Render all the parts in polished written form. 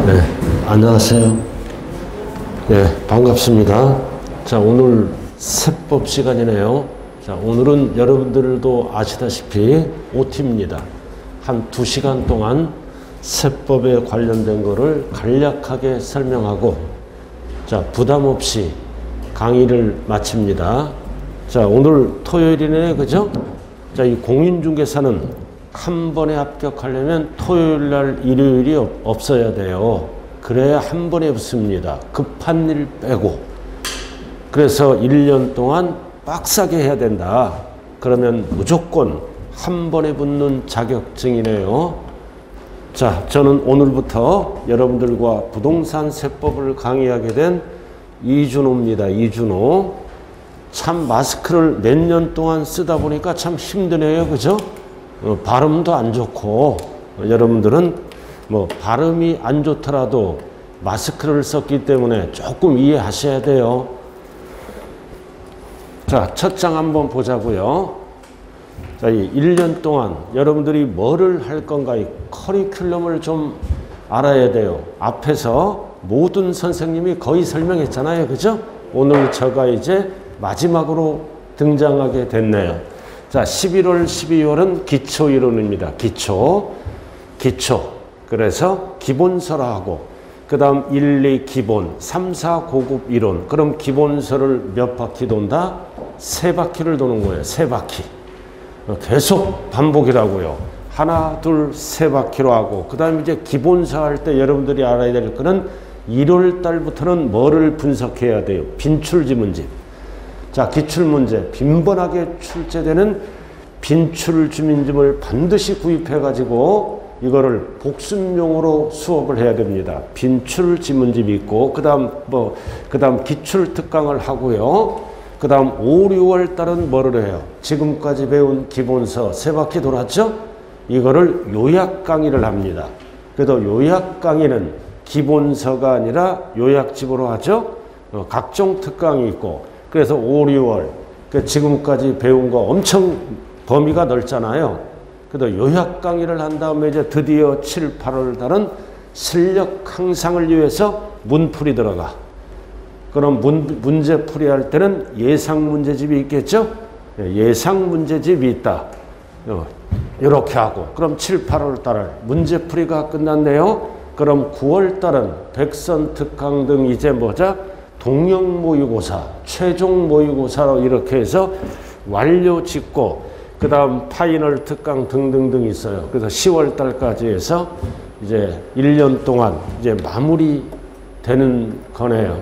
네, 안녕하세요. 네, 반갑습니다. 자, 오늘 세법 시간이네요. 자, 오늘은 여러분들도 아시다시피 OT입니다. 한 2시간 동안 세법에 관련된 거를 간략하게 설명하고, 자, 부담 없이 강의를 마칩니다. 자, 오늘 토요일이네, 그죠? 자, 이 공인중개사는 한 번에 합격하려면 토요일 날 일요일이 없어야 돼요. 그래야 한 번에 붙습니다. 급한 일 빼고. 그래서 1년 동안 빡세게 해야 된다. 그러면 무조건 한 번에 붙는 자격증이네요. 자, 저는 오늘부터 여러분들과 부동산 세법을 강의하게 된 이준호입니다. 이준호. 참 마스크를 몇 년 동안 쓰다 보니까 참 힘드네요. 그죠? 발음도 안 좋고, 여러분들은 뭐 발음이 안 좋더라도 마스크를 썼기 때문에 조금 이해하셔야 돼요. 자, 첫 장 한번 보자고요. 자, 이 1년 동안 여러분들이 뭐를 할 건가, 이 커리큘럼을 좀 알아야 돼요. 앞에서 모든 선생님이 거의 설명했잖아요. 그죠? 오늘 제가 이제 마지막으로 등장하게 됐네요. 자, 11월, 12월은 기초 이론입니다. 기초. 그래서 기본서라 하고, 그 다음 1, 2 기본, 3, 4 고급 이론. 그럼 기본서를 몇 바퀴 돈다? 3바퀴를 도는 거예요. 3바퀴. 계속 반복이라고요. 하나, 둘, 3바퀴로 하고, 그 다음에 이제 기본서 할 때 여러분들이 알아야 될 거는 1월 달부터는 뭐를 분석해야 돼요? 빈출지문집. 자, 기출문제, 빈번하게 출제되는 빈출주민집을 반드시 구입해가지고 이거를 복습용으로 수업을 해야 됩니다. 빈출지문집이 있고, 그 다음 기출특강을 하고요. 그 다음 5, 6월 달은 뭐를 해요? 지금까지 배운 기본서 3바퀴 돌았죠? 이거를 요약 강의를 합니다. 그래도 요약 강의는 기본서가 아니라 요약집으로 하죠? 각종 특강이 있고, 그래서 5, 6월, 지금까지 배운 거 엄청 범위가 넓잖아요. 그래도 요약 강의를 한 다음에 이제 드디어 7, 8월 달은 실력 향상을 위해서 문풀이 들어가. 그럼 문제 풀이할 때는 예상 문제집이 있겠죠? 예상 문제집이 있다. 이렇게 하고. 그럼 7, 8월 달은 문제풀이가 끝났네요. 그럼 9월 달은 백선 특강 등 이제 뭐죠? 동영 모의고사, 최종 모의고사로 이렇게 해서 완료 짓고, 그 다음 파이널 특강 등등등 있어요. 그래서 10월 달까지 해서 이제 1년 동안 이제 마무리 되는 거네요.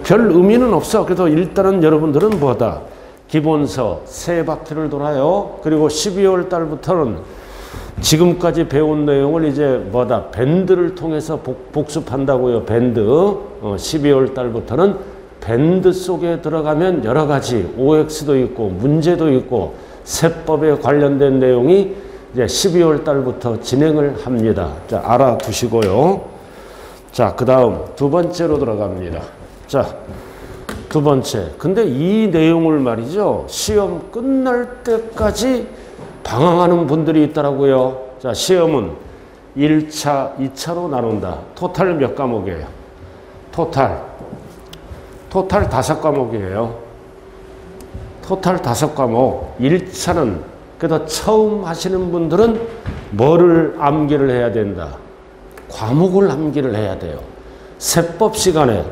별 의미는 없어. 그래서 일단은 여러분들은 뭐다? 기본서 3바퀴를 돌아요. 그리고 12월 달부터는 지금까지 배운 내용을 이제 뭐다? 밴드를 통해서 복습한다고요. 밴드. 12월 달부터는 밴드 속에 들어가면 여러 가지 OX도 있고 문제도 있고 세법에 관련된 내용이 이제 12월 달부터 진행을 합니다. 자, 알아두시고요. 자, 그 다음 2번째로 들어갑니다. 자, 2번째. 근데 이 내용을 말이죠. 시험 끝날 때까지 방황하는 분들이 있더라고요. 자, 시험은 1차, 2차로 나눈다. 토탈 몇 과목이에요? 토탈 5과목이에요. 토탈 5과목. 1차는, 그래도 처음 하시는 분들은 뭐를 암기를 해야 된다? 과목을 암기를 해야 돼요. 세법 시간에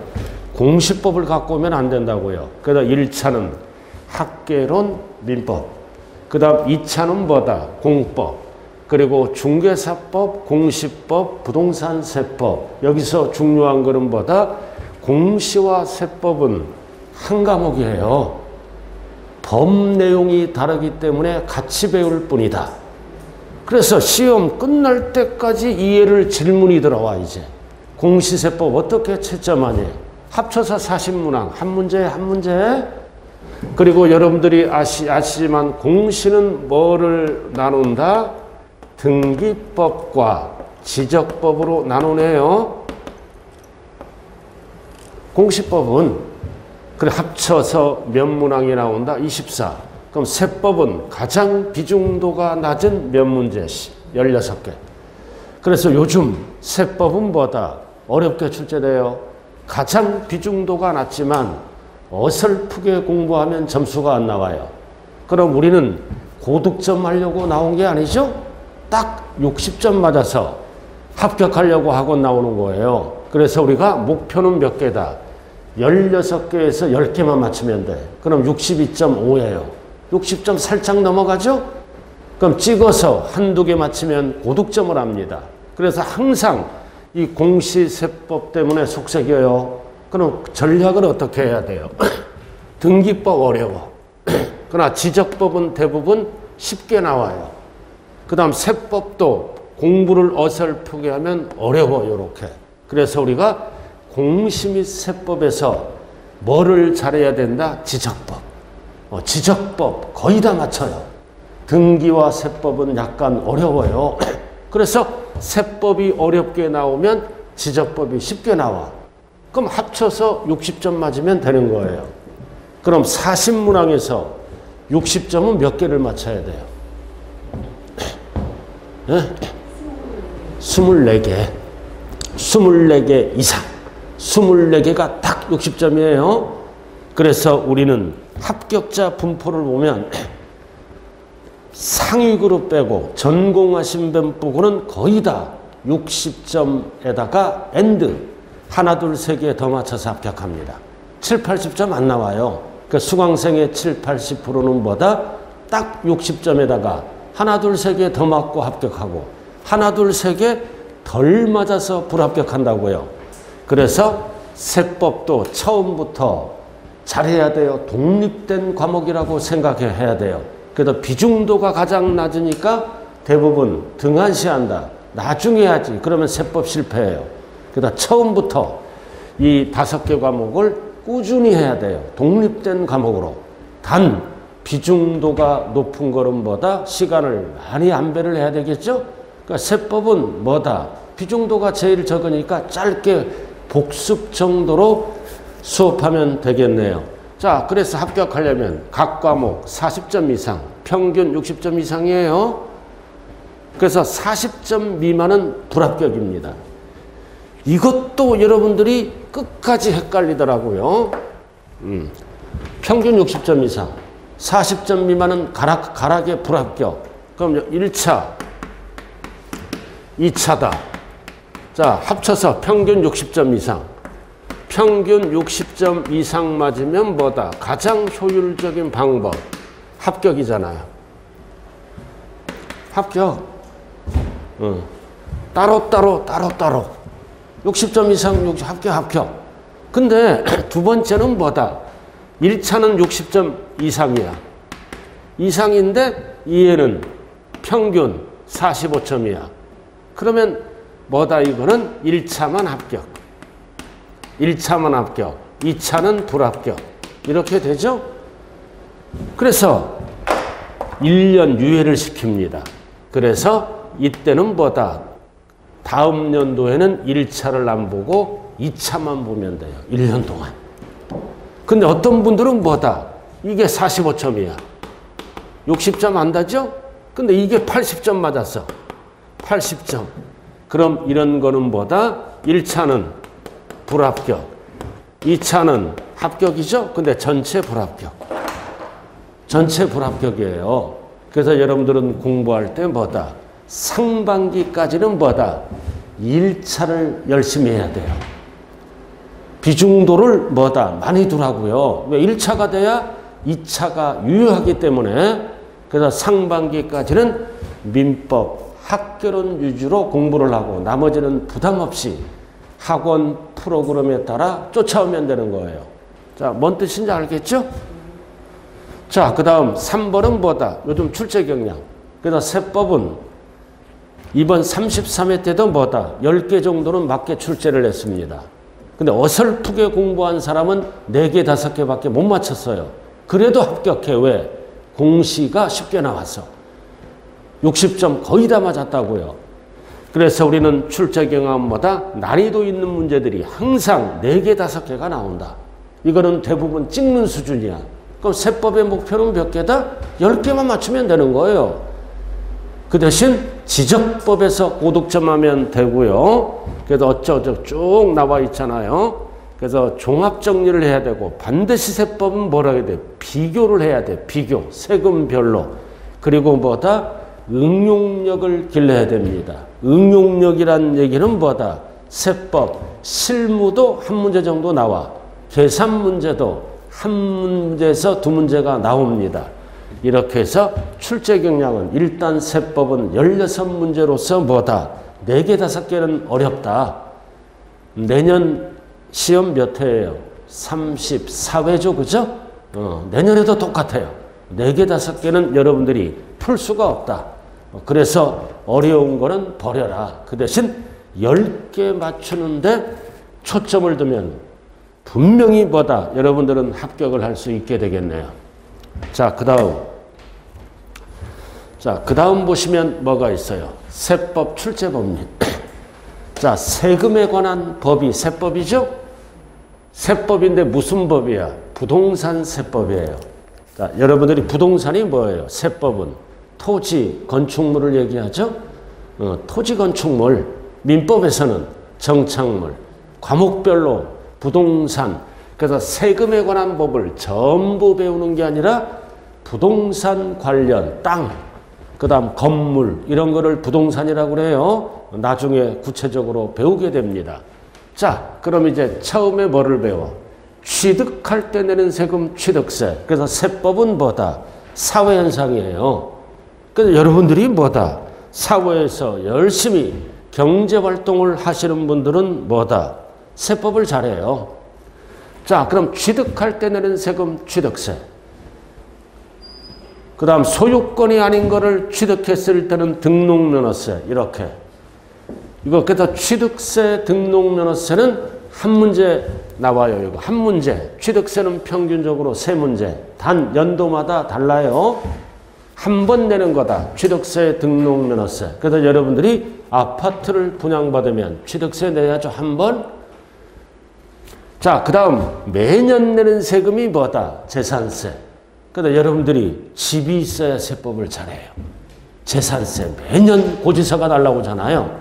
공시법을 갖고 오면 안 된다고요. 그래서 1차는 학개론, 민법. 그 다음 2차는 뭐다? 공법. 그리고 중개사법, 공시법, 부동산 세법. 여기서 중요한 거는 뭐다? 공시와 세법은 한 과목이에요. 법 내용이 다르기 때문에 같이 배울 뿐이다. 그래서 시험 끝날 때까지 이해를 질문이 들어와. 이제 공시세법 어떻게 채점하니? 합쳐서 40문항. 한 문제. 그리고 여러분들이 아시지만 공시는 뭐를 나눈다? 등기법과 지적법으로 나누네요. 공시법은 그래 합쳐서 몇 문항이 나온다? 24. 그럼 세법은 가장 비중도가 낮은 몇 문제? 16개. 그래서 요즘 세법은 뭐다? 어렵게 출제돼요. 가장 비중도가 낮지만 어설프게 공부하면 점수가 안 나와요. 그럼 우리는 고득점 하려고 나온 게 아니죠? 딱 60점 맞아서 합격하려고 하고 나오는 거예요. 그래서 우리가 목표는 몇 개다? 16개에서 10개만 맞추면 돼. 그럼 62.5예요. 60점 살짝 넘어가죠? 그럼 찍어서 한두 개 맞추면 고득점을 합니다. 그래서 항상 이 공시세법 때문에 속색여요. 그럼 전략을 어떻게 해야 돼요? 등기법 어려워. 그러나 지적법은 대부분 쉽게 나와요. 그 다음 세법도 공부를 어설프게 하면 어려워, 요렇게. 그래서 우리가 공시 및 세법에서 뭐를 잘해야 된다? 지적법. 지적법 거의 다 맞춰요. 등기와 세법은 약간 어려워요. 그래서 세법이 어렵게 나오면 지적법이 쉽게 나와. 그럼 합쳐서 60점 맞으면 되는 거예요. 그럼 40문항에서 60점은 몇 개를 맞춰야 돼요? 네? 24개. 24개 이상. 24개가 딱 60점이에요. 그래서 우리는 합격자 분포를 보면 상위 그룹 빼고 전공하신 분 빼고는 거의 다 60점에다가 엔드 하나 둘 세 개 더 맞춰서 합격합니다. 7, 80점 안 나와요. 그 수강생의 7, 80%는 뭐다? 딱 60점에다가 하나 둘 세 개 더 맞고 합격하고 하나 둘 세 개 덜 맞아서 불합격한다고요. 그래서 세법도 처음부터 잘해야 돼요. 독립된 과목이라고 생각해야 돼요. 그래도 비중도가 가장 낮으니까 대부분 등한시한다. 나중에 하지. 그러면 세법 실패해요. 그래서 처음부터 이 5개 과목을 꾸준히 해야 돼요. 독립된 과목으로. 단 비중도가 높은 거는 뭐다? 시간을 많이 안배를 해야 되겠죠? 그러니까 세법은 뭐다? 비중도가 제일 적으니까 짧게 복습 정도로 수업하면 되겠네요. 자, 그래서 합격하려면 각 과목 40점 이상, 평균 60점 이상이에요. 그래서 40점 미만은 불합격입니다. 이것도 여러분들이 끝까지 헷갈리더라고요. 평균 60점 이상, 40점 미만은 가락에 불합격. 그럼 1차, 2차다. 자, 합쳐서 평균 60점 이상. 평균 60점 이상 맞으면 뭐다? 가장 효율적인 방법. 합격이잖아요. 합격. 따로따로. 60점 이상 합격. 근데 두 번째는 뭐다? 1차는 60점 이상이야. 이상인데 이해는 평균 45점이야. 그러면 뭐다? 이거는 1차만 합격. 1차만 합격. 2차는 불합격. 이렇게 되죠? 그래서 1년 유예를 시킵니다. 그래서 이때는 뭐다? 다음 연도에는 1차를 안 보고 2차만 보면 돼요. 1년 동안. 근데 어떤 분들은 뭐다? 이게 45점이야. 60점 안다죠? 근데 이게 80점 맞았어. 80점. 그럼 이런 거는 뭐다? 1차는 불합격. 2차는 합격이죠? 근데 전체 불합격. 전체 불합격이에요. 그래서 여러분들은 공부할 때 뭐다? 상반기까지는 뭐다? 1차를 열심히 해야 돼요. 비중도를 뭐다? 많이 두라고요. 왜 1차가 돼야 2차가 유효하기 때문에. 그래서 상반기까지는 민법, 학교론 위주로 공부를 하고 나머지는 부담 없이 학원 프로그램에 따라 쫓아오면 되는 거예요. 자, 뭔 뜻인지 알겠죠? 자, 그 다음 3번은 뭐다? 요즘 출제 경향. 그래서 세법은 이번 33회 때도 뭐다? 10개 정도는 맞게 출제를 했습니다. 근데 어설프게 공부한 사람은 4개, 5개밖에 못 맞췄어요. 그래도 합격해. 왜? 공시가 쉽게 나왔어. 60점 거의 다 맞았다고요. 그래서 우리는 출제 경향보다 난이도 있는 문제들이 항상 4개, 5개가 나온다. 이거는 대부분 찍는 수준이야. 그럼 세법의 목표는 몇 개다? 10개만 맞추면 되는 거예요. 그 대신 지적법에서 고득점하면 되고요. 그래서 어쩌고저쩌고 쭉 나와 있잖아요. 그래서 종합정리를 해야 되고 반드시 세법은 뭐라 해야 돼? 비교를 해야 돼. 비교. 세금별로. 그리고 뭐다? 응용력을 길러야 됩니다. 응용력이란 얘기는 뭐다? 세법, 실무도 한 문제 정도 나와. 계산 문제도 한 문제에서 두 문제가 나옵니다. 이렇게 해서 출제 경향은 일단 세법은 16문제로서 뭐다? 4개, 5개는 어렵다. 내년 시험 몇 회예요? 34회죠, 그죠? 내년에도 똑같아요. 4개, 5개는 여러분들이 풀 수가 없다. 그래서 어려운 거는 버려라. 그 대신 10개 맞추는데 초점을 두면 분명히 뭐다? 여러분들은 합격을 할 수 있게 되겠네요. 자, 그 다음 보시면 뭐가 있어요? 세법 출제법입니다. 자, 세금에 관한 법이 세법이죠? 세법인데 무슨 법이야? 부동산 세법이에요. 자, 여러분들이 부동산이 뭐예요? 세법은 토지, 건축물을 얘기하죠? 토지, 건축물, 민법에서는 정착물, 과목별로 부동산, 그래서 세금에 관한 법을 전부 배우는 게 아니라 부동산 관련 땅, 그 다음 건물 이런 거를 부동산이라고 그래요. 나중에 구체적으로 배우게 됩니다. 자, 그럼 이제 처음에 뭐를 배워? 취득할 때 내는 세금 취득세. 그래서 세법은 뭐다? 사회현상이에요. 그래서 여러분들이 뭐다? 사회에서 열심히 경제활동을 하시는 분들은 뭐다? 세법을 잘해요. 자, 그럼 취득할 때 내는 세금 취득세. 그 다음 소유권이 아닌 거를 취득했을 때는 등록면허세. 이렇게. 이거 그래서 취득세, 등록면허세는 한 문제 나와요. 이거 한 문제. 취득세는 평균적으로 3문제. 단 연도마다 달라요. 한 번 내는 거다. 취득세, 등록면허세. 그래서 여러분들이 아파트를 분양받으면 취득세 내야죠. 한 번. 자, 그 다음 매년 내는 세금이 뭐다? 재산세. 그래서 여러분들이 집이 있어야 세법을 잘해요. 재산세. 매년 고지서가 날라오잖아요.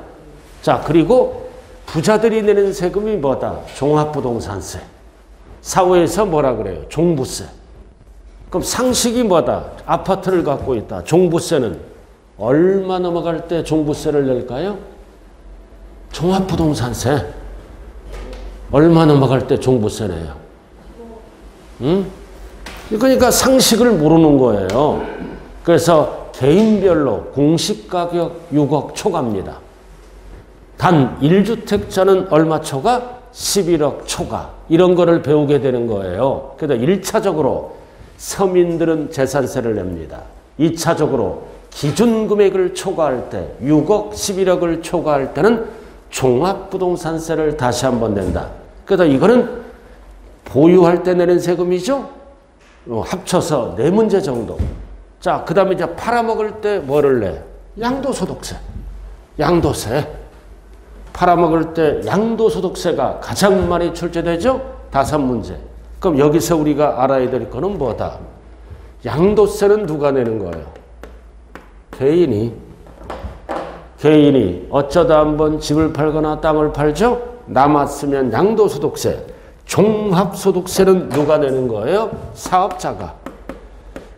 자, 그리고 부자들이 내는 세금이 뭐다? 종합부동산세. 사회에서 뭐라 그래요? 종부세. 그럼 상식이 뭐다? 아파트를 갖고 있다. 종부세는 얼마 넘어갈 때 종부세를 낼까요? 종합부동산세. 얼마 넘어갈 때 종부세 내요? 응? 그러니까 상식을 모르는 거예요. 그래서 개인별로 공시가격 6억 초과입니다. 단 1주택자는 얼마 초과? 11억 초과. 이런 거를 배우게 되는 거예요. 그래서 1차적으로 서민들은 재산세를 냅니다. 2차적으로 기준금액을 초과할 때 6억, 11억을 초과할 때는 종합부동산세를 다시 한번 낸다. 그래서 이거는 보유할 때 내는 세금이죠. 합쳐서 4문제 정도. 자, 그 다음에 이제 팔아먹을 때 뭐를 내? 양도소득세. 양도세. 팔아먹을 때 양도소득세가 가장 많이 출제되죠? 5문제. 그럼 여기서 우리가 알아야 될 거는 뭐다? 양도세는 누가 내는 거예요? 개인이 어쩌다 한번 집을 팔거나 땅을 팔죠? 남았으면 양도소득세. 종합소득세는 누가 내는 거예요? 사업자가.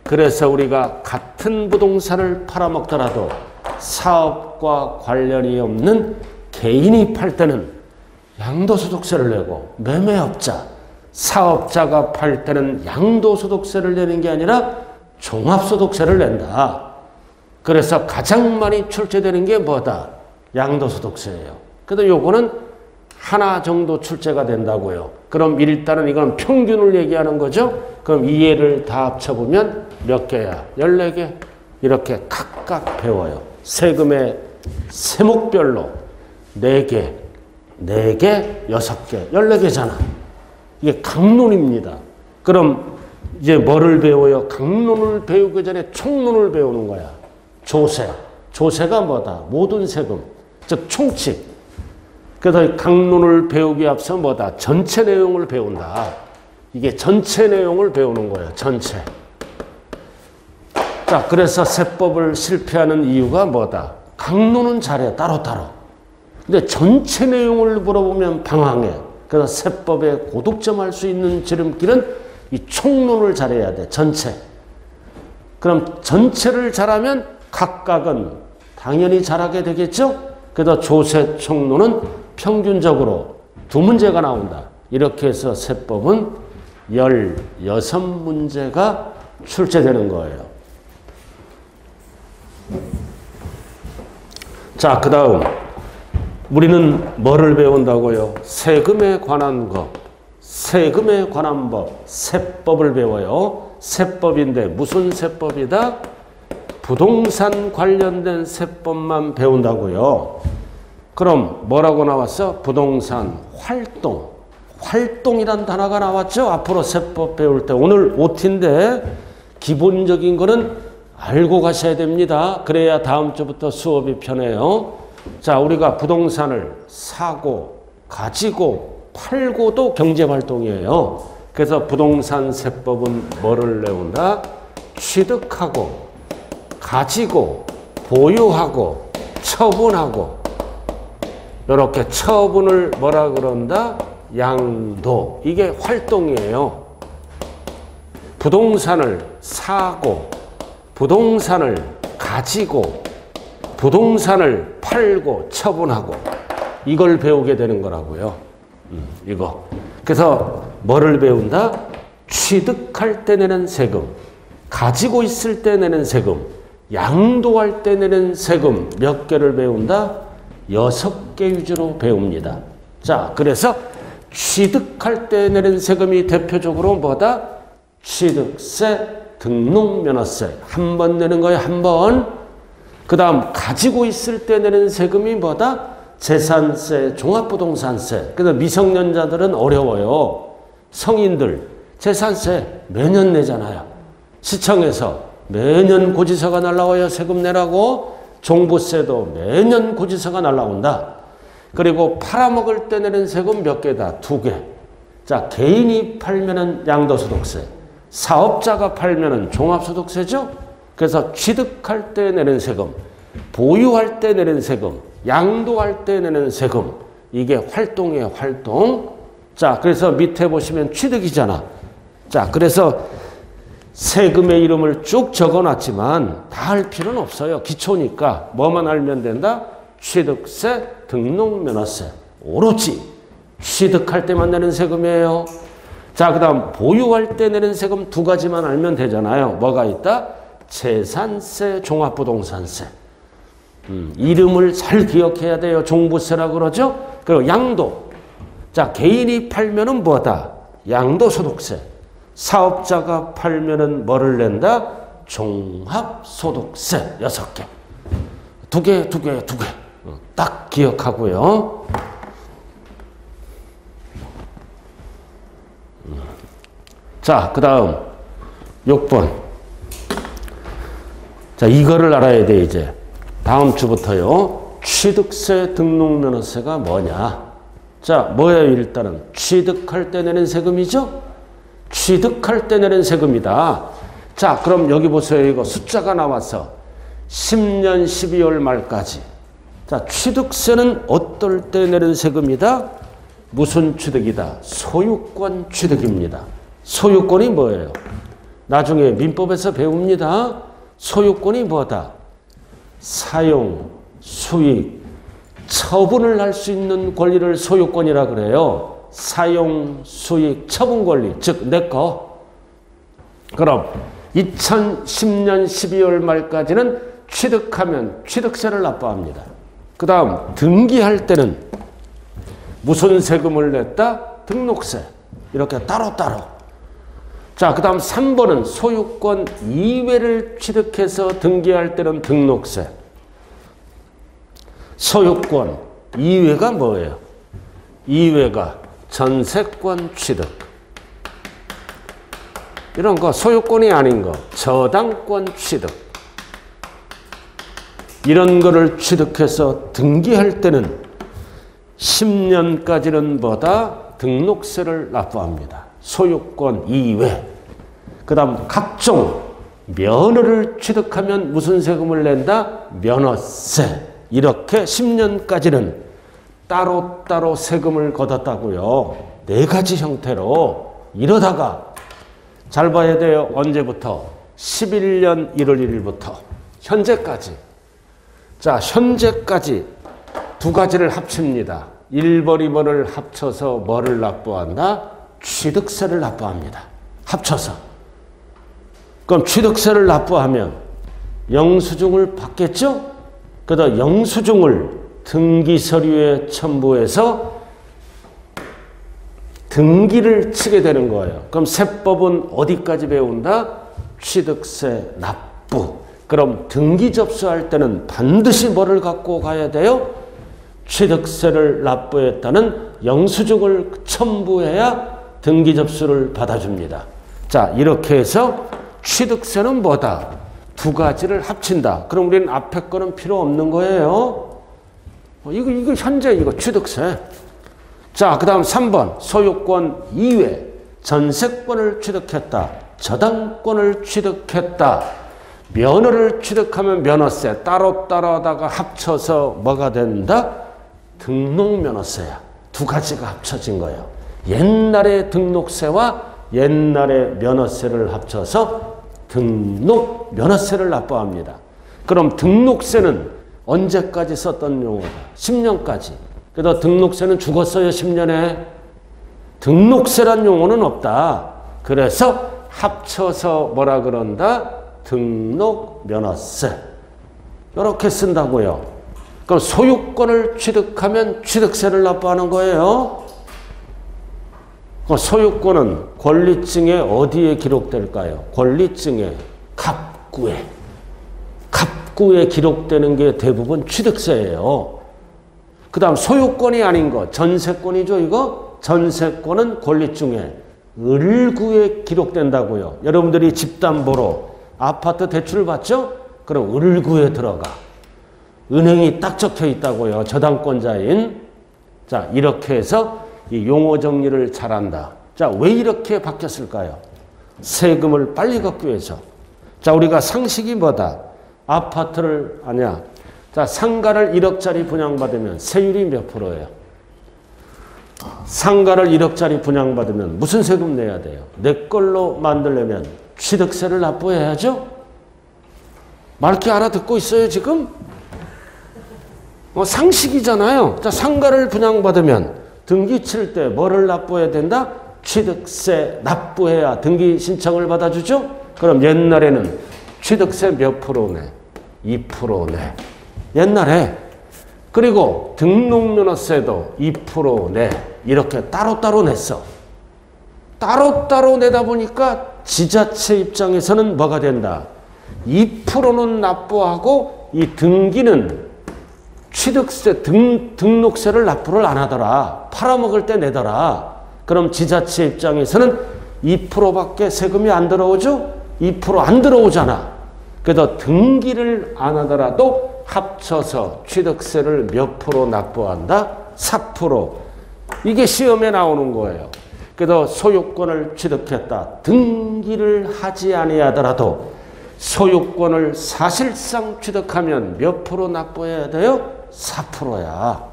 그래서 우리가 같은 부동산을 팔아먹더라도 사업과 관련이 없는 개인이 팔 때는 양도소득세를 내고, 매매업자, 사업자가 팔 때는 양도소득세를 내는 게 아니라 종합소득세를 낸다. 그래서 가장 많이 출제되는 게 뭐다? 양도소득세예요. 그래서 요거는 하나 정도 출제가 된다고요. 그럼 일단은 이건 평균을 얘기하는 거죠. 그럼 이 예를 다 합쳐보면 몇 개야? 14개. 이렇게 각각 배워요. 세금의 세목별로 4개, 4개, 6개, 14개잖아. 이게 강론입니다. 그럼 이제 뭐를 배워요? 강론을 배우기 전에 총론을 배우는 거야. 조세. 조세가 뭐다? 모든 세금. 즉 총칙. 그래서 강론을 배우기 앞서 뭐다? 전체 내용을 배운다. 이게 전체 내용을 배우는 거예요. 전체. 자, 그래서 세법을 실패하는 이유가 뭐다? 강론은 잘해 따로따로. 근데 전체 내용을 물어보면 방황해. 그래서 세법에 고득점할 수 있는 지름길은 이 총론을 잘해야 돼. 전체. 그럼 전체를 잘하면 각각은 당연히 잘하게 되겠죠. 그래서 조세 총론은 평균적으로 2문제가 나온다. 이렇게 해서 세법은 16문제가 출제되는 거예요. 자, 그 다음 우리는 뭐를 배운다고요? 세금에 관한 것, 세금에 관한 법, 세법을 배워요. 세법인데 무슨 세법이다? 부동산 관련된 세법만 배운다고요. 그럼 뭐라고 나왔어? 부동산 활동. 활동이란 단어가 나왔죠? 앞으로 세법 배울 때. 오늘 OT인데 기본적인 거는 알고 가셔야 됩니다. 그래야 다음 주부터 수업이 편해요. 자, 우리가 부동산을 사고, 가지고, 팔고도 경제활동이에요. 그래서 부동산 세법은 뭐를 배운다? 취득하고, 가지고, 보유하고, 처분하고. 이렇게 처분을 뭐라 그런다? 양도. 이게 활동이에요. 부동산을 사고, 부동산을 가지고, 부동산을 팔고, 처분하고. 이걸 배우게 되는 거라고요. 이거. 그래서 뭐를 배운다? 취득할 때 내는 세금, 가지고 있을 때 내는 세금, 양도할 때 내는 세금 몇 개를 배운다? 6개 위주로 배웁니다. 자, 그래서 취득할 때 내는 세금이 대표적으로 뭐다? 취득세, 등록면허세. 한 번 내는 거예요, 한 번. 그 다음 가지고 있을 때 내는 세금이 뭐다? 재산세, 종합부동산세. 그래서 미성년자들은 어려워요. 성인들 재산세 매년 내잖아요. 시청에서 매년 고지서가 날라와요. 세금 내라고. 종부세도 매년 고지서가 날라온다. 그리고 팔아먹을 때 내는 세금 몇 개다? 2개. 자, 개인이 팔면은 양도소득세, 사업자가 팔면은 종합소득세죠. 그래서 취득할 때 내는 세금, 보유할 때 내는 세금, 양도할 때 내는 세금. 이게 활동이에요, 활동. 자, 그래서 밑에 보시면 취득이잖아. 자, 그래서 세금의 이름을 쭉 적어놨지만 다 할 필요는 없어요. 기초니까 뭐만 알면 된다? 취득세, 등록면허세. 오로지 취득할 때만 내는 세금이에요. 자, 그 다음 보유할 때 내는 세금 2가지만 알면 되잖아요. 뭐가 있다? 재산세, 종합부동산세. 이름을 잘 기억해야 돼요. 종부세라고 그러죠. 그리고 양도. 자, 개인이 팔면은 뭐다? 양도소득세. 사업자가 팔면은 뭐를 낸다? 종합소득세. 6개. 2개, 2개, 2개. 딱 기억하고요. 자, 그 다음 6번. 자, 이거를 알아야 돼. 이제 다음 주부터요. 취득세, 등록면허세가 뭐냐. 자, 뭐예요? 일단은 취득할 때 내는 세금이죠. 취득할 때 내는 세금이다. 자, 그럼 여기 보세요. 이거 숫자가 나와서 10년 12월 말까지. 자, 취득세는 어떨 때 내는 세금이다? 무슨 취득이다? 소유권 취득입니다. 소유권이 뭐예요? 나중에 민법에서 배웁니다. 소유권이 뭐다? 사용, 수익, 처분을 할 수 있는 권리를 소유권이라 그래요. 사용, 수익, 처분 권리, 즉 내 거. 그럼 2010년 12월 말까지는 취득하면 취득세를 납부합니다. 그 다음 등기할 때는 무슨 세금을 냈다? 등록세. 이렇게 따로따로. 자, 그 다음 3번은 소유권 이외를 취득해서 등기할 때는 등록세. 소유권 이외가 뭐예요? 이외가 전세권 취득. 이런 거 소유권이 아닌 거. 저당권 취득. 이런 거를 취득해서 등기할 때는 10년까지는 뭐다? 등록세를 납부합니다. 소유권 이외. 그 다음 각종 면허를 취득하면 무슨 세금을 낸다? 면허세. 이렇게 10년까지는 따로따로 세금을 걷었다고요. 4가지 형태로. 이러다가 잘 봐야 돼요. 언제부터? 11년 1월 1일부터 현재까지. 자, 현재까지 2가지를 합칩니다. 1번, 2번을 합쳐서 뭐를 납부한다? 취득세를 납부합니다. 합쳐서. 그럼 취득세를 납부하면 영수증을 받겠죠? 그러다 영수증을 등기서류에 첨부해서 등기를 치게 되는 거예요. 그럼 세법은 어디까지 배운다? 취득세 납부. 그럼 등기 접수할 때는 반드시 뭐를 갖고 가야 돼요? 취득세를 납부했다는 영수증을 첨부해야 등기 접수를 받아줍니다. 자, 이렇게 해서 취득세는 뭐다? 2가지를 합친다. 그럼 우리는 앞에 거는 필요 없는 거예요. 이거 현재 이거 취득세. 자, 그 다음 3번 소유권 이외 전세권을 취득했다. 저당권을 취득했다. 면허를 취득하면 면허세. 따로따로 하다가 합쳐서 뭐가 된다? 등록면허세야. 2가지가 합쳐진 거예요. 옛날의 등록세와 옛날의 면허세를 합쳐서 등록면허세를 납부합니다. 그럼 등록세는 언제까지 썼던 용어다? 10년까지. 그래서 등록세는 죽었어요, 10년에. 등록세란 용어는 없다. 그래서 합쳐서 뭐라 그런다? 등록면허세. 이렇게 쓴다고요. 그럼 소유권을 취득하면 취득세를 납부하는 거예요. 소유권은 권리증에 어디에 기록될까요? 권리증에 갑구에. 갑구에 기록되는 게 대부분 취득세예요. 그 다음 소유권이 아닌 거 전세권이죠. 이거 전세권은 권리증에 을구에 기록된다고요. 여러분들이 집담보로 아파트 대출 받죠? 그럼 을구에 들어가. 은행이 딱 적혀 있다고요. 저당권자인. 자, 이렇게 해서 이 용어 정리를 잘한다. 자, 왜 이렇게 바뀌었을까요? 세금을 빨리 걷기 위해서. 자, 우리가 상식이 뭐다? 아파트를 아니야. 자, 상가를 1억짜리 분양받으면 세율이 몇 프로예요? 상가를 1억짜리 분양받으면 무슨 세금 내야 돼요? 내 걸로 만들려면 취득세를 납부해야죠? 맑게 알아듣고 있어요, 지금? 상식이잖아요. 자, 상가를 분양받으면 등기 칠 때 뭐를 납부해야 된다? 취득세 납부해야 등기 신청을 받아주죠? 그럼 옛날에는 취득세 몇 프로 내? 2% 내. 옛날에. 그리고 등록면허세도 2% 내. 이렇게 따로따로 냈어. 따로따로 내다 보니까 지자체 입장에서는 뭐가 된다? 2%는 납부하고 이 등기는 취득세, 등록세를 납부를 안 하더라. 팔아먹을 때 내더라. 그럼 지자체 입장에서는 2%밖에 세금이 안 들어오죠? 2% 안 들어오잖아. 그래서 등기를 안 하더라도 합쳐서 취득세를 몇 프로 납부한다? 4%. 이게 시험에 나오는 거예요. 그래서 소유권을 취득했다. 등기를 하지 아니하더라도 소유권을 사실상 취득하면 몇 프로 납부해야 돼요? 4%야.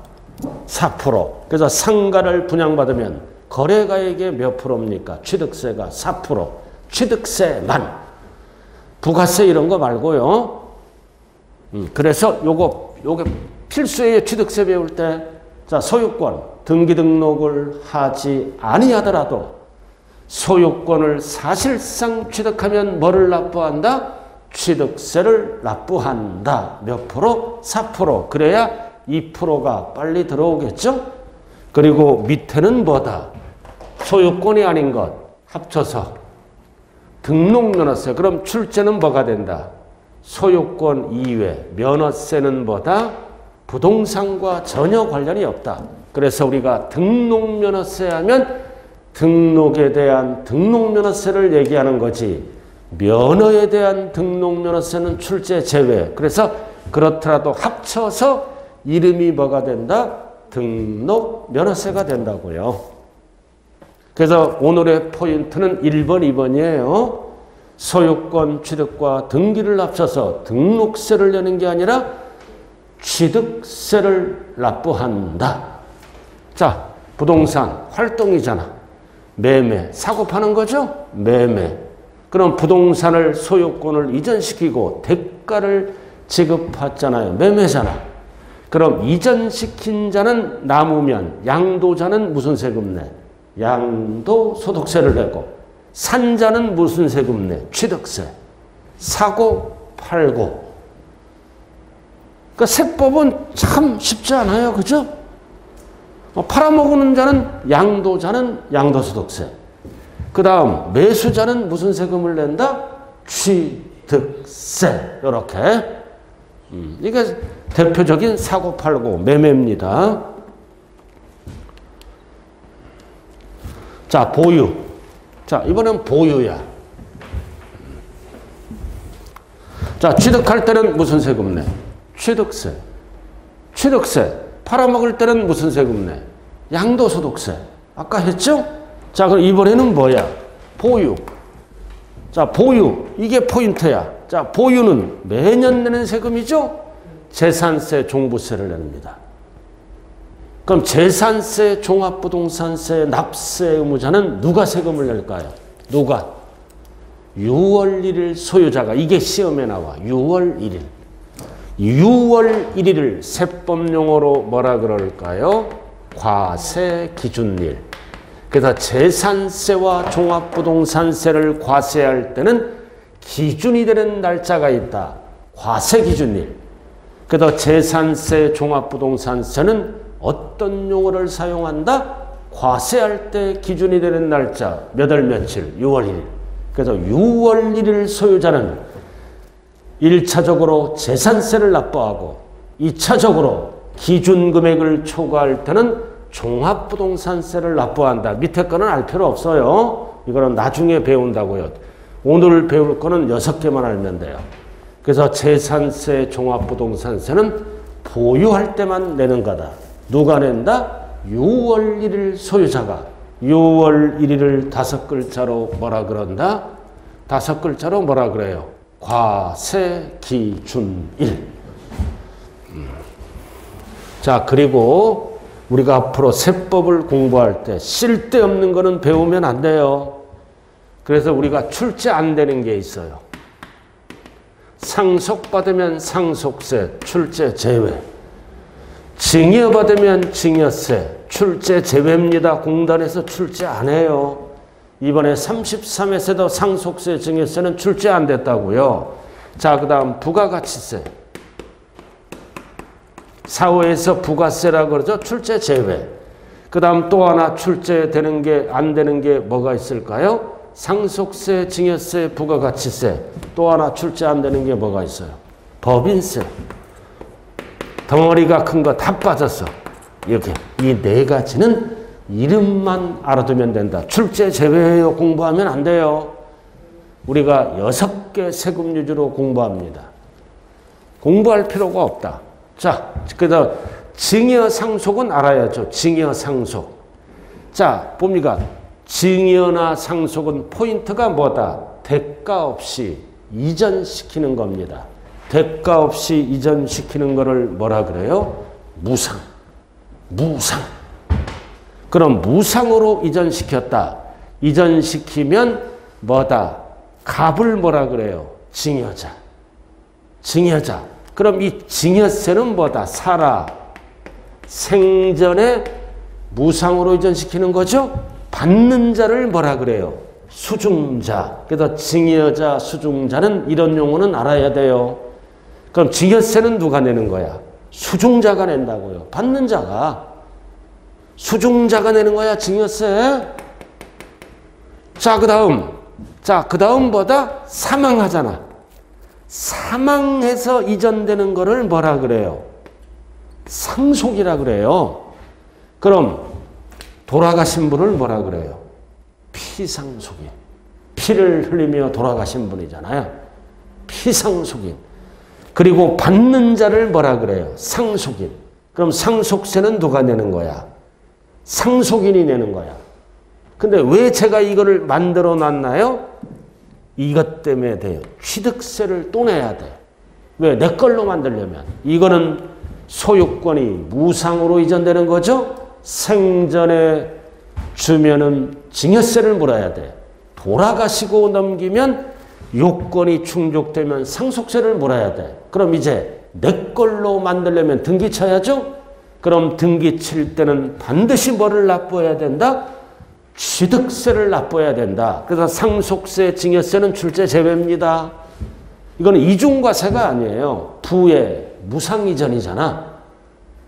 4%. 그래서 상가를 분양받으면 거래가액의 몇 프로입니까? 취득세가 4%. 취득세만. 부가세 이런 거 말고요. 그래서 요게 필수예요. 취득세 배울 때. 자, 소유권. 등기 등록을 하지 아니하더라도 소유권을 사실상 취득하면 뭐를 납부한다? 취득세를 납부한다. 몇 프로? 4%. 그래야 2%가 빨리 들어오겠죠? 그리고 밑에는 뭐다? 소유권이 아닌 것 합쳐서 등록면허세. 그럼 출제는 뭐가 된다? 소유권 이외. 면허세는 뭐다? 부동산과 전혀 관련이 없다. 그래서 우리가 등록면허세 하면 등록에 대한 등록면허세를 얘기하는 거지 면허에 대한 등록면허세는 출제 제외. 그래서 그렇더라도 합쳐서 이름이 뭐가 된다? 등록면허세가 된다고요. 그래서 오늘의 포인트는 1번, 2번이에요. 소유권 취득과 등기를 합쳐서 등록세를 내는 게 아니라 취득세를 납부한다. 자, 부동산 활동이잖아. 매매, 사고 파는 거죠? 매매. 그럼 부동산을 소유권을 이전시키고 대가를 지급하잖아요. 매매잖아. 그럼 이전시킨 자는 남으면 양도자는 무슨 세금 내? 양도소득세를 내고 산 자는 무슨 세금 내? 취득세. 사고 팔고. 그러니까 세법은 참 쉽지 않아요. 그죠? 팔아먹는 자는 양도자는 양도소득세. 그 다음 매수자는 무슨 세금을 낸다? 취득세. 이렇게. 이게 대표적인 사고 팔고 매매입니다. 자, 보유. 자, 이번엔 보유야. 자, 취득할 때는 무슨 세금 내? 취득세. 취득세. 팔아먹을 때는 무슨 세금 내? 양도소득세. 아까 했죠? 자, 그럼 이번에는 뭐야? 보유. 자, 보유. 이게 포인트야. 자, 보유는 매년 내는 세금이죠? 재산세, 종부세를 냅니다. 그럼 재산세, 종합부동산세, 납세 의무자는 누가 세금을 낼까요? 누가? 6월 1일 소유자가. 이게 시험에 나와. 6월 1일. 6월 1일을 세법용어로 뭐라 그럴까요? 과세기준일. 그래서 재산세와 종합부동산세를 과세할 때는 기준이 되는 날짜가 있다. 과세기준일. 그래서 재산세, 종합부동산세는 어떤 용어를 사용한다? 과세할 때 기준이 되는 날짜. 몇 월 며칠? 6월 1일. 그래서 6월 1일 소유자는 1차적으로 재산세를 납부하고 2차적으로 기준금액을 초과할 때는 종합부동산세를 납부한다. 밑에 거는 알 필요 없어요. 이거는 나중에 배운다고요. 오늘 배울 거는 6개만 알면 돼요. 그래서 재산세, 종합부동산세는 보유할 때만 내는 거다. 누가 낸다? 6월 1일 소유자가. 6월 1일을 5글자로 뭐라 그런다? 5글자로 뭐라 그래요? 과세기준일. 자, 그리고 우리가 앞으로 세법을 공부할 때 쓸데없는 거는 배우면 안 돼요. 그래서 우리가 출제 안 되는 게 있어요. 상속받으면 상속세, 출제 제외. 증여받으면 증여세, 출제 제외입니다. 공단에서 출제 안 해요. 이번에 33회세도 상속세, 증여세는 출제 안 됐다고요. 자, 그 다음 부가가치세. 4호에서 부가세라고 그러죠. 출제 제외. 그 다음 또 하나 출제되는 게 안 되는 게 뭐가 있을까요? 상속세, 증여세, 부가가치세. 또 하나 출제 안 되는 게 뭐가 있어요? 법인세. 덩어리가 큰 거 다 빠졌어. 이렇게. 이 4가지는 이름만 알아두면 된다. 출제 제외요. 공부하면 안 돼요. 우리가 6개 세금 위주로 공부합니다. 공부할 필요가 없다. 자, 그래서 증여상속은 알아야죠. 증여상속. 자, 봅니까? 증여나 상속은 포인트가 뭐다? 대가 없이 이전시키는 겁니다. 대가 없이 이전시키는 거를 뭐라 그래요? 무상. 무상. 그럼 무상으로 이전시켰다. 이전시키면 뭐다? 갑을 뭐라 그래요? 증여자. 증여자. 그럼 이 증여세는 뭐다? 살아. 생전에 무상으로 이전시키는 거죠? 받는 자를 뭐라 그래요? 수중자. 그래서 증여자, 수중자는 이런 용어는 알아야 돼요. 그럼 증여세는 누가 내는 거야? 수중자가 낸다고요. 받는 자가. 수중자가 내는 거야, 증여세. 자, 그 다음 뭐다? 사망하잖아. 사망해서 이전되는 거를 뭐라 그래요? 상속이라 그래요. 그럼 돌아가신 분을 뭐라 그래요? 피상속인. 피를 흘리며 돌아가신 분이잖아요. 피상속인. 그리고 받는 자를 뭐라 그래요? 상속인. 그럼 상속세는 누가 내는 거야? 상속인이 내는 거야. 근데 왜 제가 이거를 만들어 놨나요? 이것 때문에 돼요. 취득세를 또 내야 돼. 왜? 내 걸로 만들려면. 이거는 소유권이 무상으로 이전되는 거죠. 생전에 주면은 증여세를 물어야 돼. 돌아가시고 넘기면 요건이 충족되면 상속세를 물어야 돼. 그럼 이제 내 걸로 만들려면 등기 쳐야죠. 그럼 등기 칠 때는 반드시 뭐를 납부해야 된다? 취득세를 납부해야 된다. 그래서 상속세, 증여세는 출제 제외입니다. 이건 이중과세가 아니에요. 부의 무상이전이잖아.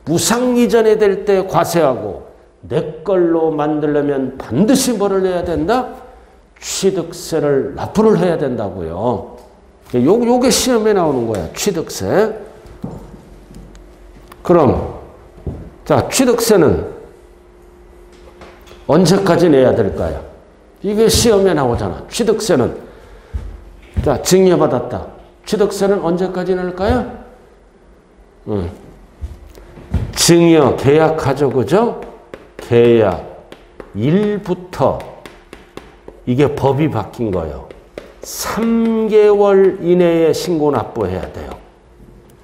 무상이전이 될 때 과세하고 내 걸로 만들려면 반드시 뭐를 내야 된다? 취득세를 납부를 해야 된다고요. 요게 시험에 나오는 거야. 취득세. 그럼 자, 취득세는 언제까지 내야 될까요? 이게 시험에 나오잖아. 취득세는 자, 증여받았다. 취득세는 언제까지 낼까요? 증여 계약하죠. 그죠? 계약 1부터 이게 법이 바뀐 거예요. 3개월 이내에 신고 납부해야 돼요.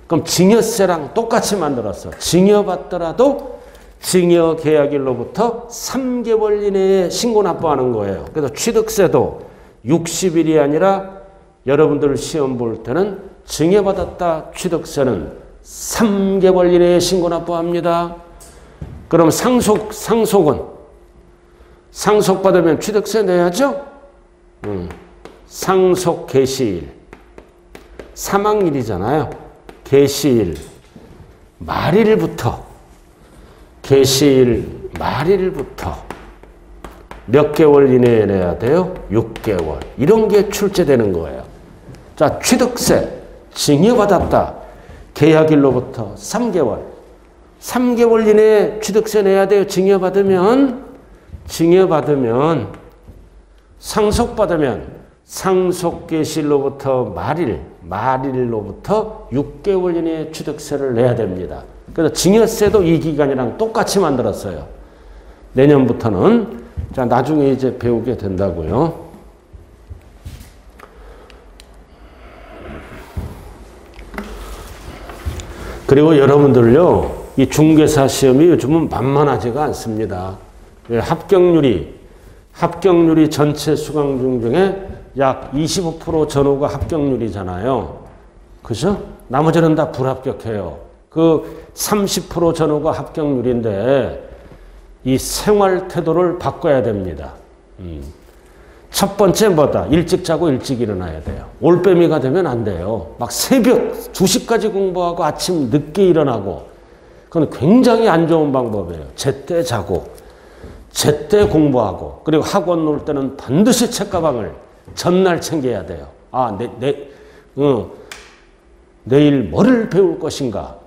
그럼 증여세랑 똑같이 만들었어. 증여받더라도 증여 계약일로부터 3개월 이내에 신고 납부하는 거예요. 그래서 취득세도 60일이 아니라 여러분들 시험 볼 때는 증여받았다 취득세는 3개월 이내에 신고 납부합니다. 그럼 상속은 상속받으면 취득세 내야죠? 상속 개시일 사망일이잖아요. 개시일 말일부터 개시일 말일부터 몇 개월 이내에 내야 돼요? 6개월. 이런 게 출제되는 거예요. 자, 취득세 증여받았다. 계약일로부터 3개월. 3개월 이내에 취득세 내야 돼요. 증여받으면 상속받으면 상속개시일로부터 말일로부터 6개월 이내에 취득세를 내야 됩니다. 그래서 증여세도 이 기간이랑 똑같이 만들었어요. 내년부터는 자, 나중에 이제 배우게 된다고요. 그리고 여러분들요, 이 중개사 시험이 요즘은 만만하지가 않습니다. 합격률이 전체 수강중 중에 약 25% 전후가 합격률이잖아요. 그죠? 나머지는 다 불합격해요. 그 30% 전후가 합격률인데 이 생활 태도를 바꿔야 됩니다. 첫 번째 뭐다? 일찍 자고 일찍 일어나야 돼요. 올빼미가 되면 안 돼요. 막 새벽 2시까지 공부하고 아침 늦게 일어나고 그건 굉장히 안 좋은 방법이에요. 제때 자고 제때 공부하고 그리고 학원 놀 때는 반드시 책가방을 전날 챙겨야 돼요. 아, 내일 뭐를 배울 것인가.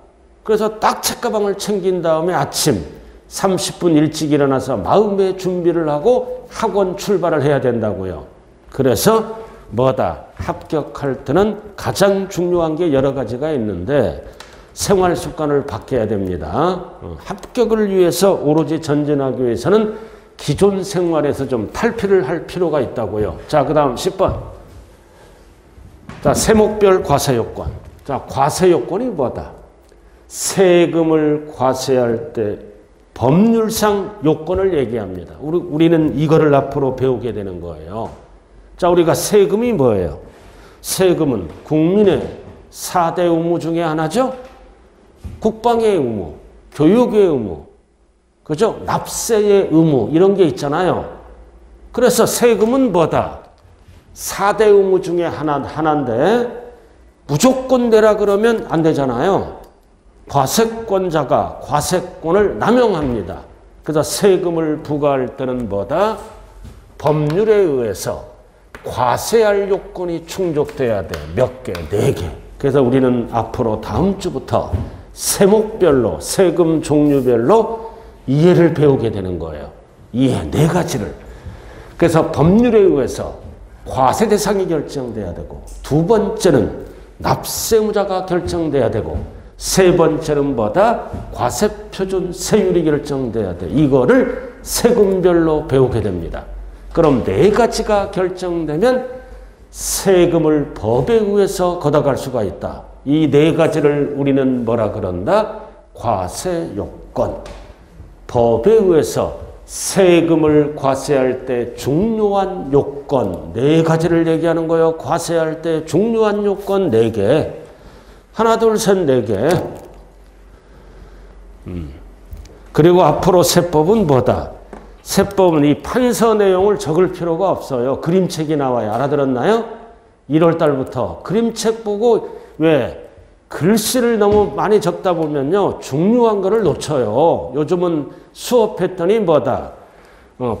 그래서 딱 책가방을 챙긴 다음에 아침 30분 일찍 일어나서 마음의 준비를 하고 학원 출발을 해야 된다고요. 그래서 뭐다? 합격할 때는 가장 중요한 게 여러 가지가 있는데 생활 습관을 바뀌어야 됩니다. 합격을 위해서 오로지 전진하기 위해서는 기존 생활에서 좀 탈피를 할 필요가 있다고요. 자, 그 다음 10번. 자, 세목별 과세요건. 자, 과세요건이 뭐다? 세금을 과세할 때 법률상 요건을 얘기합니다. 우리는 이거를 앞으로 배우게 되는 거예요. 자, 우리가 세금이 뭐예요? 세금은 국민의 4대 의무 중에 하나죠? 국방의 의무, 교육의 의무, 그죠? 납세의 의무, 이런 게 있잖아요. 그래서 세금은 뭐다? 4대 의무 중에 하나인데 무조건 내라 그러면 안 되잖아요. 과세권자가 과세권을 남용합니다. 그래서 세금을 부과할 때는 뭐다? 법률에 의해서 과세할 요건이 충족돼야 돼. 몇 개? 4개. 그래서 우리는 앞으로 다음 주부터 세목별로, 세금 종류별로 이해를 배우게 되는 거예요. 이해 4가지를. 그래서 법률에 의해서 과세 대상이 결정돼야 되고, 두 번째는 납세의무자가 결정돼야 되고, 세 번째는 뭐다? 과세표준 세율이 결정돼야 돼. 이거를 세금별로 배우게 됩니다. 그럼 4가지가 결정되면 세금을 법에 의해서 걷어갈 수가 있다. 이 네 가지를 우리는 뭐라 그런다? 과세요건. 법에 의해서 세금을 과세할 때 중요한 요건 네 가지를 얘기하는 거예요. 과세할 때 중요한 요건 네 개. 하나, 둘, 셋, 네 개. 그리고 앞으로 세법은 뭐다? 세법은 이 판서 내용을 적을 필요가 없어요. 그림책이 나와요. 알아들었나요? 1월 달부터 그림책 보고 왜? 글씨를 너무 많이 적다 보면요. 중요한 거를 놓쳐요. 요즘은 수업 패턴이 뭐다?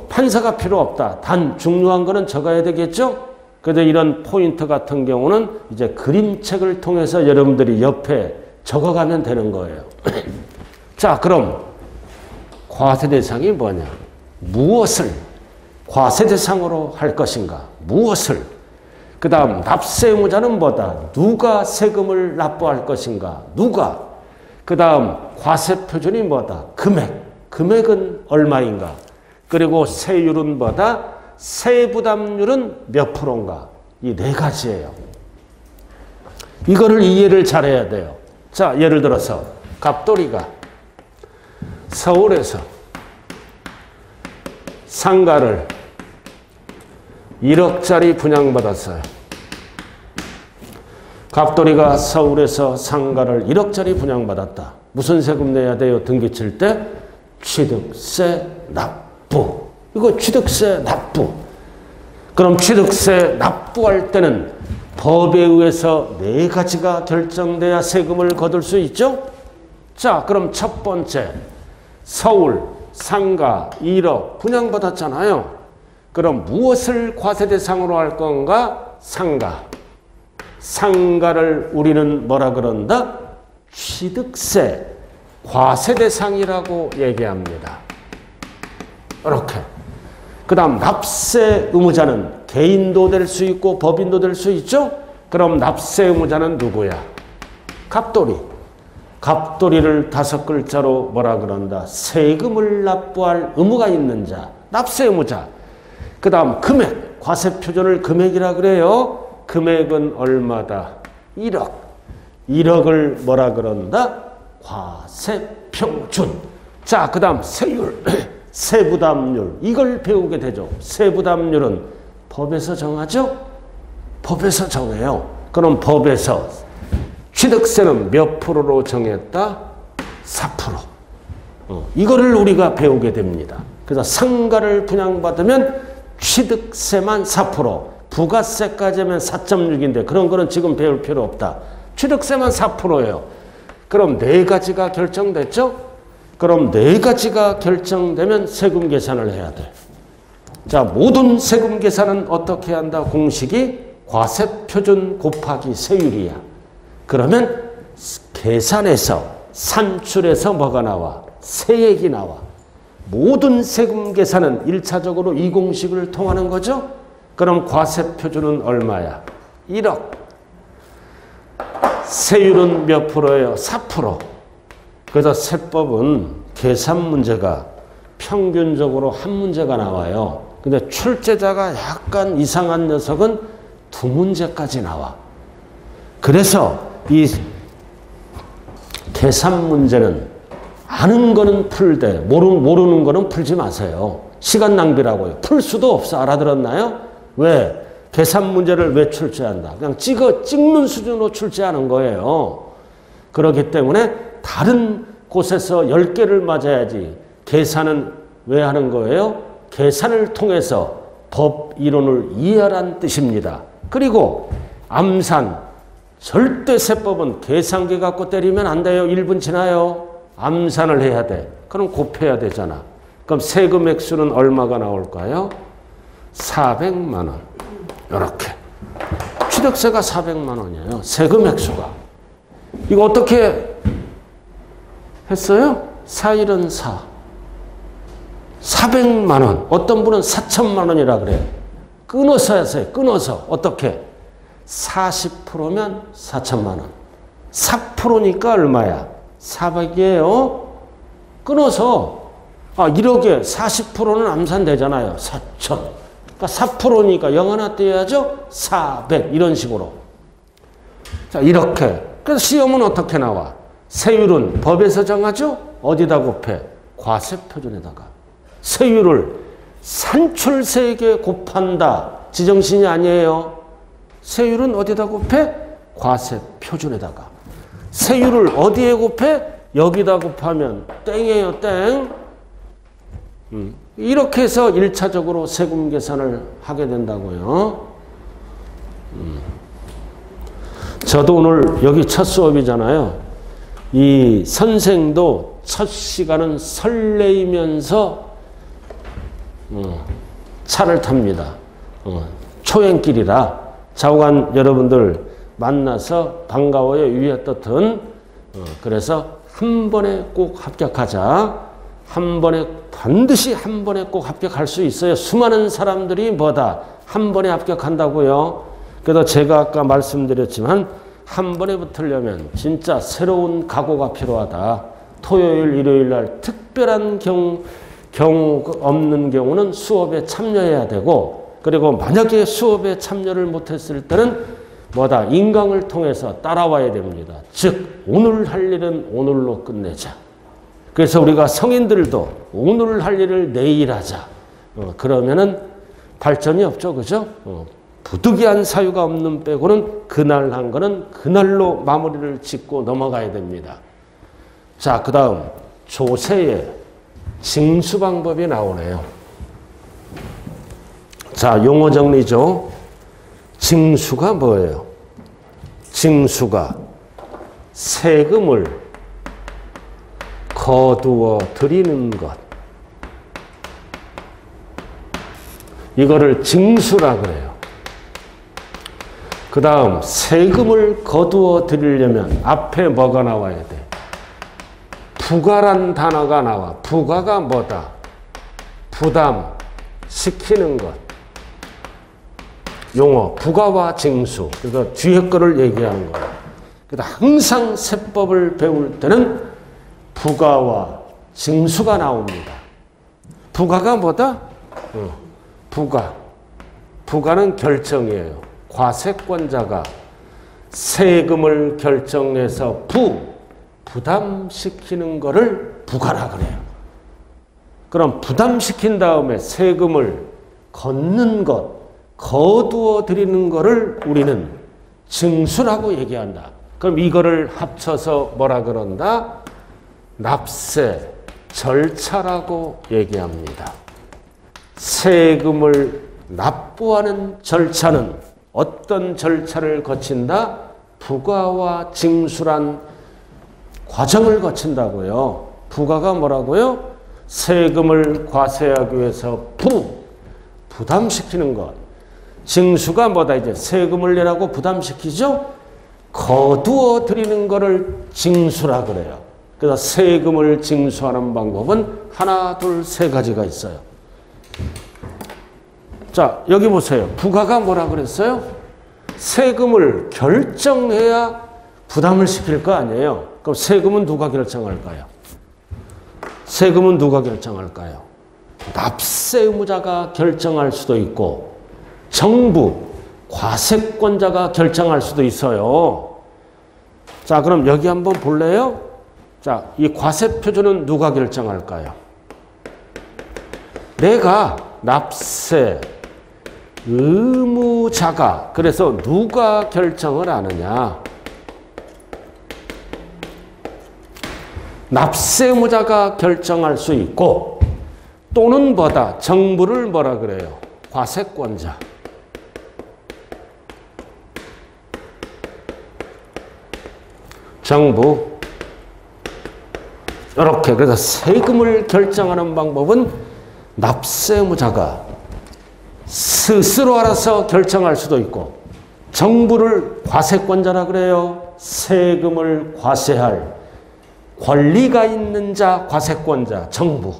판서가 필요 없다. 단 중요한 거는 적어야 되겠죠? 그래서 이런 포인트 같은 경우는 이제 그림책을 통해서 여러분들이 옆에 적어가면 되는 거예요. 자, 그럼 과세 대상이 뭐냐? 무엇을 과세 대상으로 할 것인가? 무엇을? 그 다음 납세 의무자는 뭐다? 누가 세금을 납부할 것인가? 누가? 그 다음 과세 표준이 뭐다? 금액. 금액은 얼마인가? 그리고 세율은 뭐다? 세부담률은 몇 프로인가? 이 네 가지예요. 이거를 이해를 잘해야 돼요. 자, 예를 들어서 갑돌이가 서울에서 상가를 1억짜리 분양받았어요. 갑돌이가 서울에서 상가를 1억짜리 분양받았다. 무슨 세금 내야 돼요? 등기 칠 때? 취득세 납부. 이거 취득세 납부. 그럼 취득세 납부할 때는 법에 의해서 네 가지가 결정돼야 세금을 거둘 수 있죠? 자, 그럼 첫 번째. 서울 상가 1억 분양받았잖아요. 그럼 무엇을 과세 대상으로 할 건가? 상가. 상가를 우리는 뭐라 그런다? 취득세 과세 대상이라고 얘기합니다. 이렇게. 그 다음 납세 의무자는 개인도 될 수 있고 법인도 될 수 있죠? 그럼 납세 의무자는 누구야? 갑돌이. 갑돌이를 5글자로 뭐라 그런다? 세금을 납부할 의무가 있는 자, 납세 의무자. 그 다음 금액, 과세 표준을 금액이라 그래요. 금액은 얼마다? 1억. 1억을 뭐라 그런다? 과세 표준. 자, 그 다음 세율, 세부담률. 이걸 배우게 되죠. 세부담률은 법에서 정하죠? 법에서 정해요. 그럼 법에서 취득세는 몇 프로로 정했다? 4%. 이거를 우리가 배우게 됩니다. 그래서 상가를 분양받으면 취득세만 4%, 부가세까지 하면 4.6인데 그런 거는 지금 배울 필요 없다. 취득세만 4%예요. 그럼 네 가지가 결정됐죠? 그럼 네 가지가 결정되면 세금 계산을 해야 돼. 자, 모든 세금 계산은 어떻게 한다? 공식이 과세표준 곱하기 세율이야. 그러면 계산에서 산출해서 뭐가 나와? 세액이 나와. 모든 세금 계산은 1차적으로 이 공식을 통하는 거죠. 그럼 과세표준은 얼마야? 1억. 세율은 몇 프로예요? 4%. 그래서 세법은 계산 문제가 평균적으로 한 문제가 나와요. 근데 출제자가 약간 이상한 녀석은 2문제까지 나와. 그래서 이 계산 문제는 아는 거는 풀되 모르는 거는 풀지 마세요. 시간 낭비라고요. 풀 수도 없어. 알아들었나요? 왜? 계산 문제를 왜 출제한다? 그냥 찍는 수준으로 출제하는 거예요. 그렇기 때문에 다른 곳에서 10개를 맞아야지. 계산은 왜 하는 거예요? 계산을 통해서 법 이론을 이해하라는 뜻입니다. 그리고 암산, 절대 세법은 계산기 갖고 때리면 안 돼요. 1분 지나요. 암산을 해야 돼. 그럼 곱해야 되잖아. 그럼 세금 액수는 얼마가 나올까요? 400만 원. 이렇게. 취득세가 400만 원이에요. 세금 액수가. 이거 어떻게 했어요? 4일은 4. 400만 원. 어떤 분은 4천만 원이라 그래. 끊어서 하세요. 끊어서. 어떻게? 40%면 4천만 원. 4%니까 얼마야? 400이에요. 끊어서 1억에 40%는 암산되잖아요. 4천. 그러니까 4%니까 0 하나 떼야죠. 400 이런 식으로. 자, 이렇게. 그래서 시험은 어떻게 나와? 세율은 법에서 정하죠? 어디다 곱해? 과세표준에다가. 세율을 산출세에게 곱한다. 지정신이 아니에요. 세율은 어디다 곱해? 과세표준에다가. 세율을 어디에 곱해? 여기다 곱하면 땡이에요, 땡. 이렇게 해서 1차적으로 세금 계산을 하게 된다고요. 저도 오늘 여기 첫 수업이잖아요. 이 선생도 첫 시간은 설레이면서 차를 탑니다. 초행길이라 좌우간 여러분들 만나서 반가워요, 위에 떴든. 그래서 한 번에 꼭 합격하자. 한 번에 반드시 한 번에 꼭 합격할 수 있어요. 수많은 사람들이 뭐다? 한 번에 합격한다고요. 그래서 제가 아까 말씀드렸지만 한 번에 붙으려면 진짜 새로운 각오가 필요하다. 토요일, 일요일 날 특별한 경우 없는 경우는 수업에 참여해야 되고, 그리고 만약에 수업에 참여를 못했을 때는 뭐다? 인강을 통해서 따라와야 됩니다. 즉 오늘 할 일은 오늘로 끝내자. 그래서 우리가 성인들도 오늘 할 일을 내일 하자. 그러면은 발전이 없죠. 그죠? 부득이한 사유가 없는 빼고는 그날 한 거는 그날로 마무리를 짓고 넘어가야 됩니다. 자, 그 다음 조세의 징수 방법이 나오네요. 자, 용어 정리죠. 징수가 뭐예요? 징수가 세금을 거두어 드리는 것. 이거를 징수라 그래요. 그 다음 세금을 거두어 드리려면 앞에 뭐가 나와야 돼? 부가란 단어가 나와. 부가가 뭐다? 부담시키는 것. 용어 부가와 징수. 그래서 뒤에 거를 얘기하는 거예요. 그래서 항상 세법을 배울 때는 부가와 징수가 나옵니다. 부가가 뭐다? 부가. 부가는 결정이에요. 과세권자가 세금을 결정해서 부담시키는 거를 부가라 그래요. 그럼 부담시킨 다음에 세금을 걷는 것, 거두어 드리는 거를 우리는 징수라고 얘기한다. 그럼 이거를 합쳐서 뭐라 그런다? 납세 절차라고 얘기합니다. 세금을 납부하는 절차는 어떤 절차를 거친다? 부가와 징수란 과정을 거친다고요. 부가가 뭐라고요? 세금을 과세하기 위해서 부담시키는 것. 징수가 뭐다? 이제 세금을 내라고 부담시키죠? 거두어 드리는 거를 징수라 그래요. 그래서 세금을 징수하는 방법은 하나, 둘, 세 가지가 있어요. 자, 여기 보세요. 부가가 뭐라 그랬어요? 세금을 결정해야 부담을 시킬 거 아니에요. 그럼 세금은 누가 결정할까요? 세금은 누가 결정할까요? 납세 의무자가 결정할 수도 있고 정부, 과세권자가 결정할 수도 있어요. 자, 그럼 여기 한번 볼래요? 자, 이 과세표준은 누가 결정할까요? 내가 납세 의무자가, 그래서 누가 결정을 하느냐? 납세 의무자가 결정할 수 있고, 또는 뭐다? 정부를 뭐라 그래요? 과세권자. 정부. 이렇게. 그래서 세금을 결정하는 방법은 납세 의무자가 스스로 알아서 결정할 수도 있고, 정부를 과세권자라 그래요. 세금을 과세할 권리가 있는 자, 과세권자, 정부.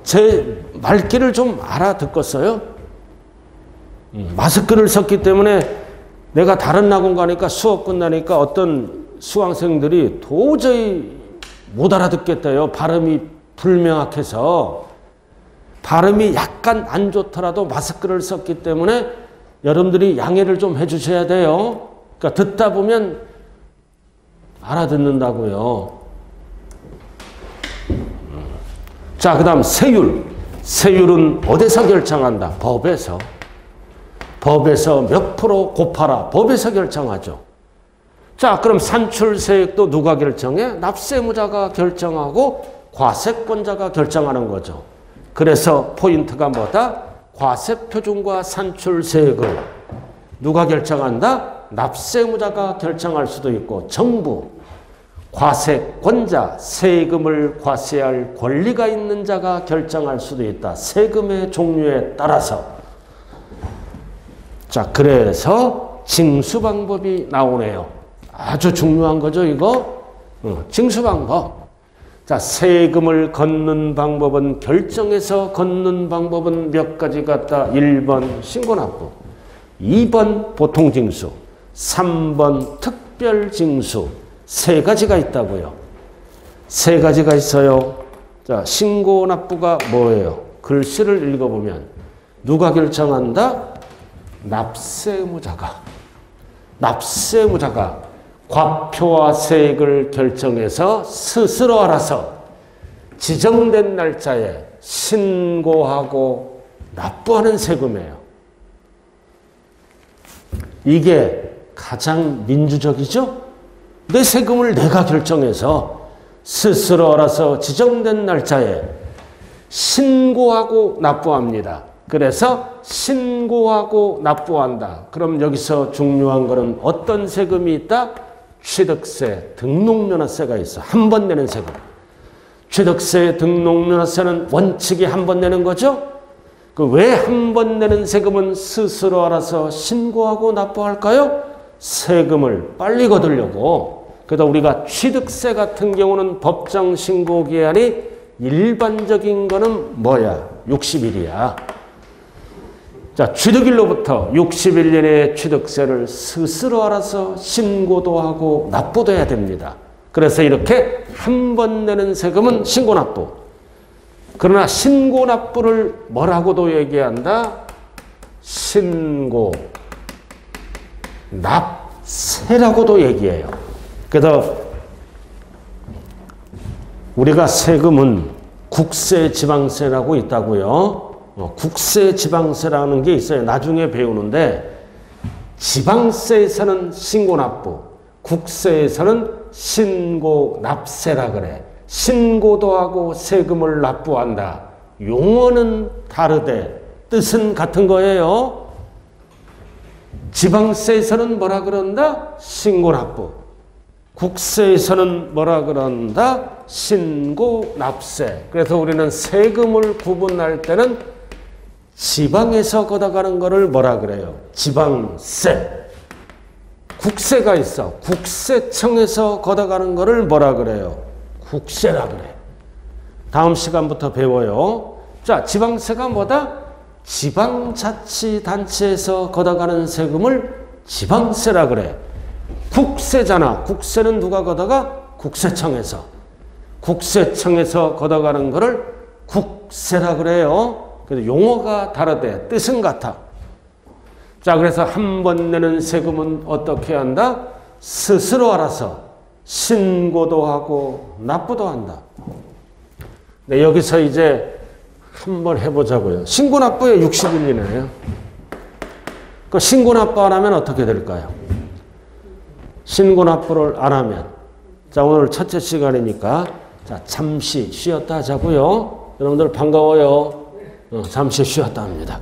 제 말귀를 좀 알아듣겠어요? 마스크를 썼기 때문에 내가 다른 학원 가니까 수업 끝나니까 어떤 수강생들이 도저히 못 알아듣겠대요. 발음이 불명확해서. 발음이 약간 안 좋더라도 마스크를 썼기 때문에 여러분들이 양해를 좀 해주셔야 돼요. 그러니까 듣다 보면 알아듣는다고요. 자, 그 다음 세율. 세율은 어디서 결정한다? 법에서. 법에서 몇 프로 곱하라. 법에서 결정하죠. 자, 그럼 산출세액도 누가 결정해? 납세무자가 결정하고 과세권자가 결정하는 거죠. 그래서 포인트가 뭐다? 과세표준과 산출세액을 누가 결정한다? 납세무자가 결정할 수도 있고 정부, 과세권자, 세금을 과세할 권리가 있는 자가 결정할 수도 있다. 세금의 종류에 따라서. 자, 그래서 징수 방법이 나오네요. 아주 중요한 거죠, 이거. 징수 방법. 자, 세금을 걷는 방법은 결정해서 걷는 방법은 몇 가지 같다. 1번 신고납부, 2번 보통징수, 3번 특별징수. 세 가지가 있다고요. 세 가지가 있어요. 자, 신고납부가 뭐예요? 글씨를 읽어보면 누가 결정한다? 납세무자가. 납세무자가 과표와 세액을 결정해서 스스로 알아서 지정된 날짜에 신고하고 납부하는 세금이에요. 이게 가장 민주적이죠? 내 세금을 내가 결정해서 스스로 알아서 지정된 날짜에 신고하고 납부합니다. 그래서 신고하고 납부한다. 그럼 여기서 중요한 거는 어떤 세금이 있다? 취득세, 등록면허세가 있어. 한 번 내는 세금. 취득세, 등록면허세는 원칙이 한 번 내는 거죠? 그 왜 한 번 내는 세금은 스스로 알아서 신고하고 납부할까요? 세금을 빨리 거두려고. 그래서 우리가 취득세 같은 경우는 법정 신고 기한이 일반적인 거는 뭐야? 60일이야. 자, 취득일로부터 60일 내에 취득세를 스스로 알아서 신고도 하고 납부도 해야 됩니다. 그래서 이렇게 한 번 내는 세금은 신고납부. 그러나 신고납부를 뭐라고도 얘기한다? 신고 납세라고도 얘기해요. 그래서 우리가 세금은 국세, 지방세라고 있다고요. 국세, 지방세라는 게 있어요. 나중에 배우는데 지방세에서는 신고납부, 국세에서는 신고납세라 그래. 신고도 하고 세금을 납부한다. 용어는 다르되 뜻은 같은 거예요. 지방세에서는 뭐라 그런다? 신고납부. 국세에서는 뭐라 그런다? 신고납세. 그래서 우리는 세금을 구분할 때는 지방에서 걷어가는 거를 뭐라 그래요? 지방세. 국세가 있어. 국세청에서 걷어가는 거를 뭐라 그래요? 국세라 그래. 다음 시간부터 배워요. 자, 지방세가 뭐다? 지방자치단체에서 걷어가는 세금을 지방세라 그래. 국세잖아. 국세는 누가 걷어가? 국세청에서. 국세청에서 걷어가는 거를 국세라 그래요. 그래서 용어가 다르대. 뜻은 같아. 자, 그래서 한 번 내는 세금은 어떻게 한다? 스스로 알아서 신고도 하고 납부도 한다. 네, 여기서 이제 한번 해보자고요. 신고납부에 60일이네요. 그 신고납부 안 하면 어떻게 될까요? 신고납부를 안 하면. 자, 오늘 첫째 시간이니까 자, 잠시 쉬었다 하자고요. 여러분들 반가워요. 잠시 쉬었다 합니다.